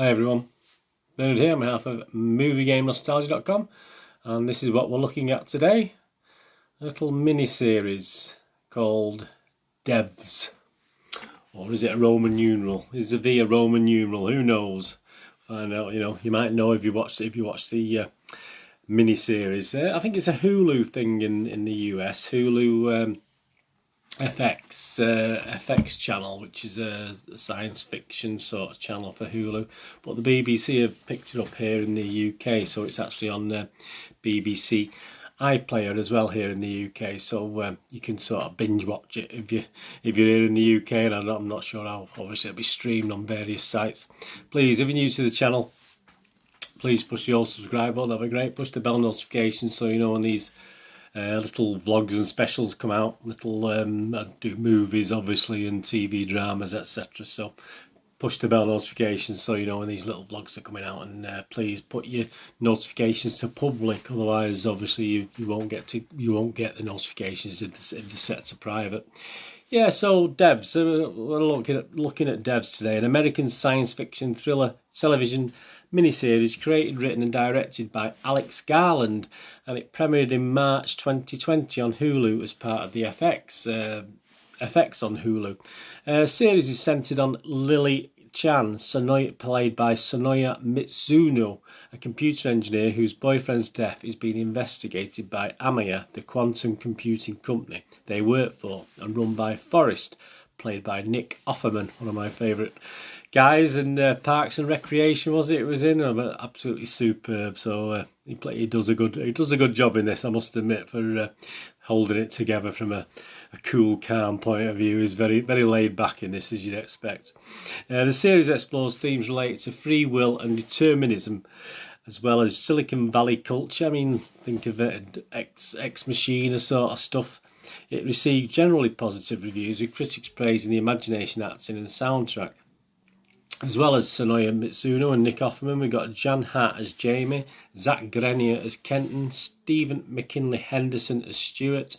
Hi everyone, Bernard here on behalf of MovieGameNostalgia.com, and this is what we're looking at today. A little mini-series called Devs. Or is it a Roman numeral? Is the V a Roman numeral? Who knows? Find out, you might know if you watch the mini-series. I think it's a Hulu thing in the US. Hulu FX channel, which is a science fiction sort of channel for Hulu, but the BBC have picked it up here in the UK, so it's actually on BBC iPlayer as well here in the UK, so you can sort of binge watch it if you're here in the UK, and I'm not sure how. Obviously it'll be streamed on various sites. Please, if you're new to the channel, please push the old subscribe button, that'd be great. Push the bell notification so you know when these little vlogs and specials come out. I do movies obviously and TV dramas, etc. So push the bell notifications so you know when these little vlogs are coming out, and please put your notifications to public. Otherwise, obviously you won't get the notifications if they're set to private. Yeah, so Devs. We're looking at Devs today, an American science fiction thriller television miniseries created, written and directed by Alex Garland, and it premiered in March 2020 on Hulu as part of the FX on Hulu. Series is centered on Lily Chan, played by Sonoya Mitsuno, a computer engineer whose boyfriend's death is being investigated by Amaya, the quantum computing company they work for, and run by Forrest, played by Nick Offerman, one of my favourite guys in Parks and Recreation. It was in absolutely superb. So he does a good job in this, I must admit, for holding it together from a cool, calm point of view. He's very, very laid back in this, as you'd expect. The series explores themes related to free will and determinism, as well as Silicon Valley culture. I mean, think of it, Ex Machina sort of stuff. It received generally positive reviews, with critics praising the imagination, acting and soundtrack. As well as Sonoya Mitsuno and Nick Offerman, we've got Jan Hatt as Jamie, Zach Grenier as Kenton, Stephen McKinley Henderson as Stuart,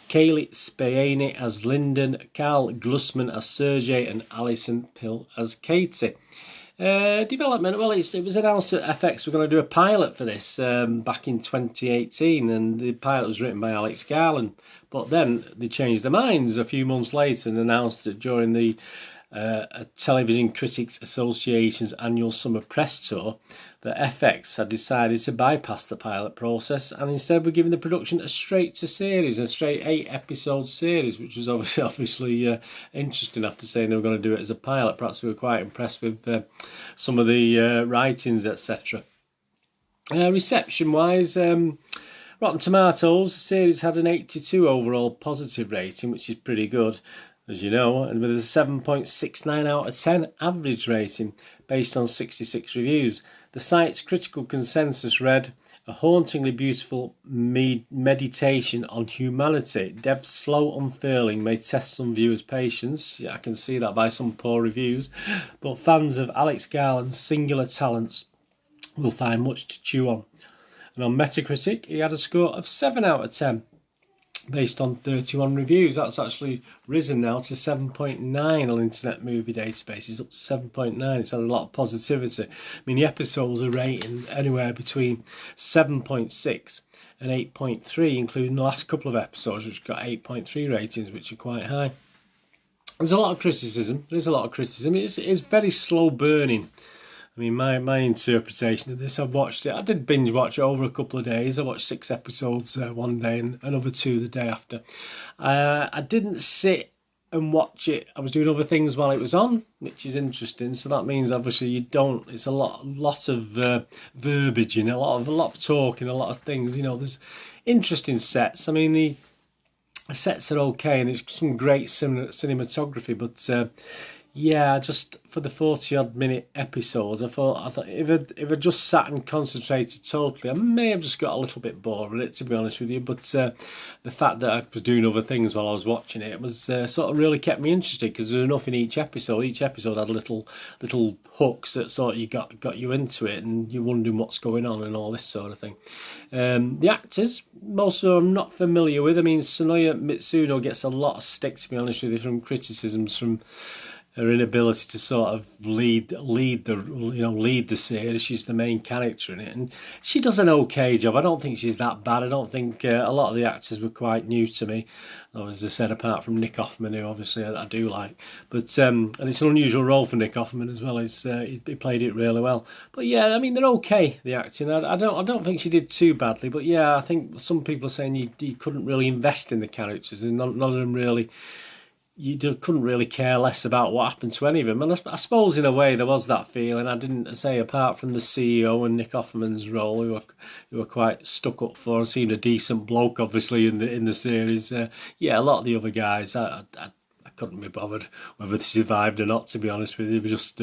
Kaylee Spayane as Lyndon, Carl Glussman as Sergey, and Alison Pill as Katie. Development, well, it was announced that FX were going to do a pilot for this back in 2018, and the pilot was written by Alex Garland, but then they changed their minds a few months later and announced it during the Television Critics Association's annual summer press tour that FX had decided to bypass the pilot process and instead were giving the production a straight 8-episode series, which was obviously interesting after saying they were going to do it as a pilot. Perhaps we were quite impressed with some of the writings, etc. Reception wise, Rotten Tomatoes, the series had an 82 overall positive rating, which is pretty good, as you know, and with a 7.69 out of 10 average rating based on 66 reviews. The site's critical consensus read, "A hauntingly beautiful meditation on humanity. Dev's slow unfurling may test some viewers' patience." Yeah, I can see that by some poor reviews, but fans of Alex Garland's singular talents will find much to chew on. And on Metacritic, he had a score of 7 out of 10. Based on 31 reviews. That's actually risen now to 7.9 on Internet Movie Database. It's up to 7.9. It's had a lot of positivity. I mean, the episodes are rating anywhere between 7.6 and 8.3, including the last couple of episodes, which got 8.3 ratings, which are quite high. There's a lot of criticism. It's very slow burning. I mean, my interpretation of this, I've watched it. I did binge watch it over a couple of days. I watched 6 episodes one day and another 2 the day after. I didn't sit and watch it. I was doing other things while it was on, which is interesting. So that means obviously you don't. It's a lot of verbiage, a lot of talking, a lot of things. There's interesting sets. I mean, the sets are okay, and it's some great cinematography, but. Yeah, just for the 40-odd minute episodes, I thought if I just sat and concentrated totally, I may have just got a little bit bored with it, to be honest with you. But the fact that I was doing other things while I was watching it was sort of really kept me interested, because there was enough in each episode. Each episode had little hooks that sort of got you into it, and you're wondering what's going on and all this sort of thing. The actors, most of them I'm not familiar with. I mean, Sonoya Mitsuno gets a lot of stick, to be honest with you, from criticisms from her inability to sort of lead the series. She's the main character in it, and she does an okay job. I don't think she's that bad. I don't think a lot of the actors were quite new to me, as I said, apart from Nick Offerman, who obviously I do like. But and it's an unusual role for Nick Offerman as well. He played it really well. But yeah, I mean, they're okay, the acting. I don't think she did too badly. But yeah, I think some people are saying you couldn't really invest in the characters, and none of them really. Couldn't really care less about what happened to any of them. And I suppose in a way there was that feeling. I didn't say, apart from the CEO and Nick Offerman's role, who were quite stuck up for and seemed a decent bloke, obviously, in the series. Yeah, a lot of the other guys, I couldn't be bothered whether they survived or not, to be honest with you. We just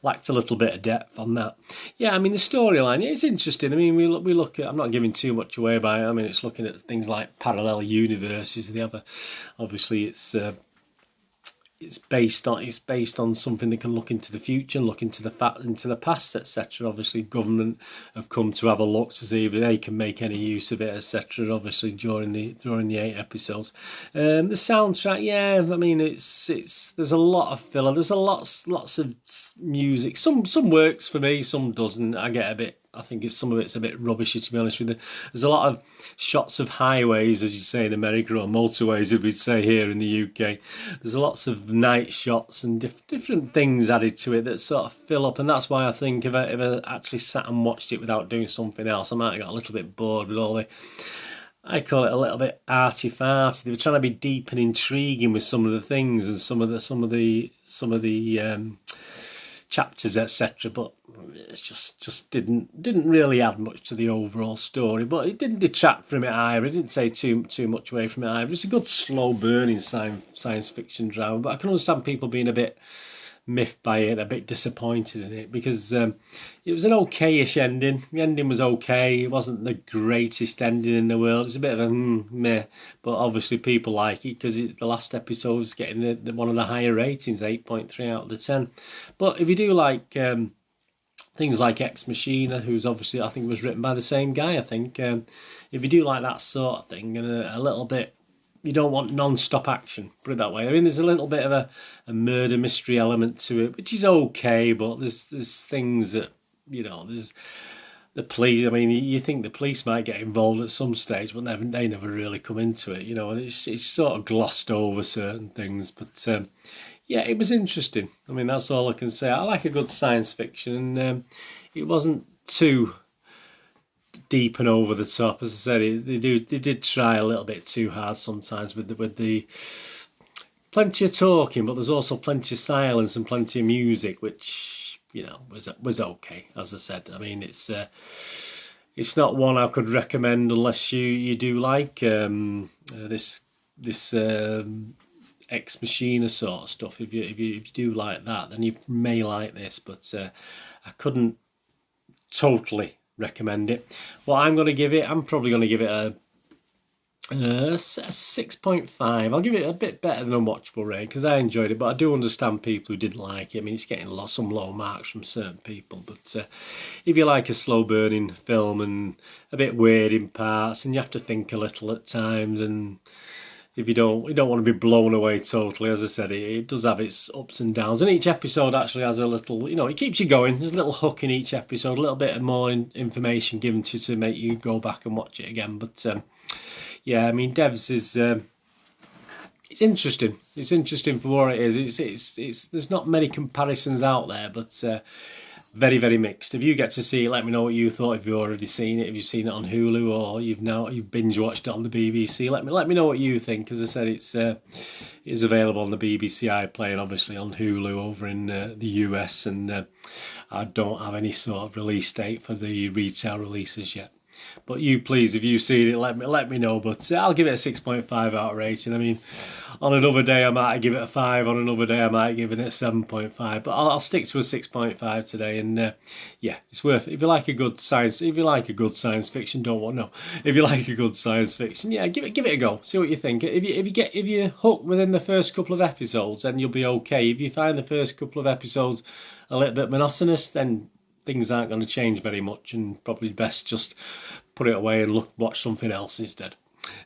lacked a little bit of depth on that. Yeah, I mean, the storyline, yeah, it's interesting. I mean, we look at, I'm not giving too much away by it. I mean, it's looking at things like parallel universes. Obviously, it's based on something that can look into the future and look into the past, etc. Obviously, government have come to have a look to see if they can make any use of it, etc. Obviously, during the 8 episodes, the soundtrack, yeah, I mean, it's there's a lot of filler. There's lots of music. Some works for me, some doesn't. I think some of it's a bit rubbishy, to be honest with you. There's a lot of shots of highways, as you say in America, or motorways, as we'd say here in the UK. There's lots of night shots and different things added to it that sort of fill up, and that's why I think if I actually sat and watched it without doing something else, I might have got a little bit bored with all the. I call it a little bit arty-farty. They were trying to be deep and intriguing with some of the things and some of the chapters, etc. But it just didn't really add much to the overall story. But it didn't detract from it either. It didn't take too much away from it either. It's a good slow burning science fiction drama. But I can understand people being a bit miffed by it, a bit disappointed in it, because it was an okayish ending. The ending was okay. It wasn't the greatest ending in the world. It's a bit of a meh, but obviously people like it because the last episode was getting one of the higher ratings, 8.3 out of the 10. But if you do like things like Ex Machina, who's obviously, I think, was written by the same guy, I think, if you do like that sort of thing and a little bit, you don't want non-stop action, put it that way. I mean, there's a little bit of a murder mystery element to it, which is okay, but there's things that, there's the police. I mean, you think the police might get involved at some stage, but they never really come into it. It's sort of glossed over certain things, but yeah, it was interesting. I mean, that's all I can say. I like a good science fiction, and it wasn't too deep and over the top. As I said, they did try a little bit too hard sometimes with the plenty of talking, but there's also plenty of silence and plenty of music, which was okay. As I said, I mean, it's not one I could recommend unless you do like this Ex Machina sort of stuff. If you do like that, then you may like this, but I couldn't totally recommend it. What I'm going to give it, I'm probably going to give it a 6.5. I'll give it a bit better than Unwatchable rating because I enjoyed it, but I do understand people who didn't like it. I mean, it's getting some low marks from certain people, but if you like a slow burning film and a bit weird in parts and you have to think a little at times, and if you don't want to be blown away totally, as I said, it does have its ups and downs. And each episode actually has a little, it keeps you going. There's a little hook in each episode, a little bit more information given to you to make you go back and watch it again. But yeah, I mean, Devs is it's interesting. It's interesting for what it is. It's there's not many comparisons out there, but very, very mixed. If you get to see it, let me know what you thought. If you've already seen it, if you've seen it on Hulu or you've binge watched it on the BBC, let me know what you think. As I said, it's available on the BBC iPlayer and obviously on Hulu over in the US, and I don't have any sort of release date for the retail releases yet. But you please, if you've seen it, let me know. But I'll give it a 6.5 out of rating. I mean, on another day I might give it a 5. On another day I might give it a 7.5. But I'll stick to a 6.5 today. And yeah, it's worth it. If you like a good science fiction, if you like a good science fiction, yeah, give it a go. See what you think. If you're hooked within the first couple of episodes, then you'll be okay. If you find the first couple of episodes a little bit monotonous, then things aren't going to change very much, and probably best just put it away and watch something else instead.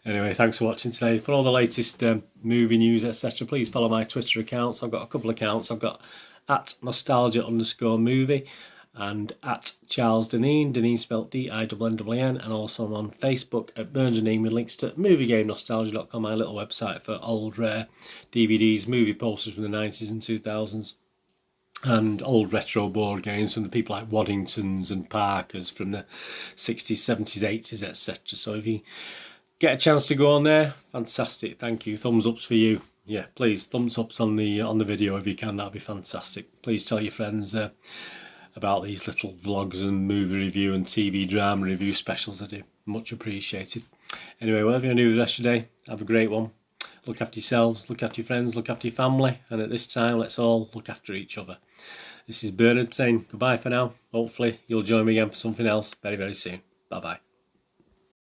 Anyway, thanks for watching today. For all the latest movie news, etc., please follow my Twitter accounts. I've got a couple of accounts. I've got at nostalgia_movie and at Charles Deneen, Deneen spelled D-I-N-N, and also I'm on Facebook at Burns Deneen with links to moviegamenostalgia.com, my little website for old rare DVDs, movie posters from the 90s and 2000s, and old retro board games from the people like Waddingtons and Parkers from the 60s, 70s, 80s, etc. So if you get a chance to go on there, fantastic, thank you. Thumbs ups for you. Yeah, please, thumbs ups on the video if you can, that'd be fantastic. Please tell your friends about these little vlogs and movie review and TV drama review specials. I do much appreciated. Anyway, whatever you're going to do the rest of your day, have a great one. Look after yourselves, look after your friends, look after your family, and at this time, let's all look after each other. This is Bernard saying goodbye for now. Hopefully, you'll join me again for something else very, very soon. Bye-bye.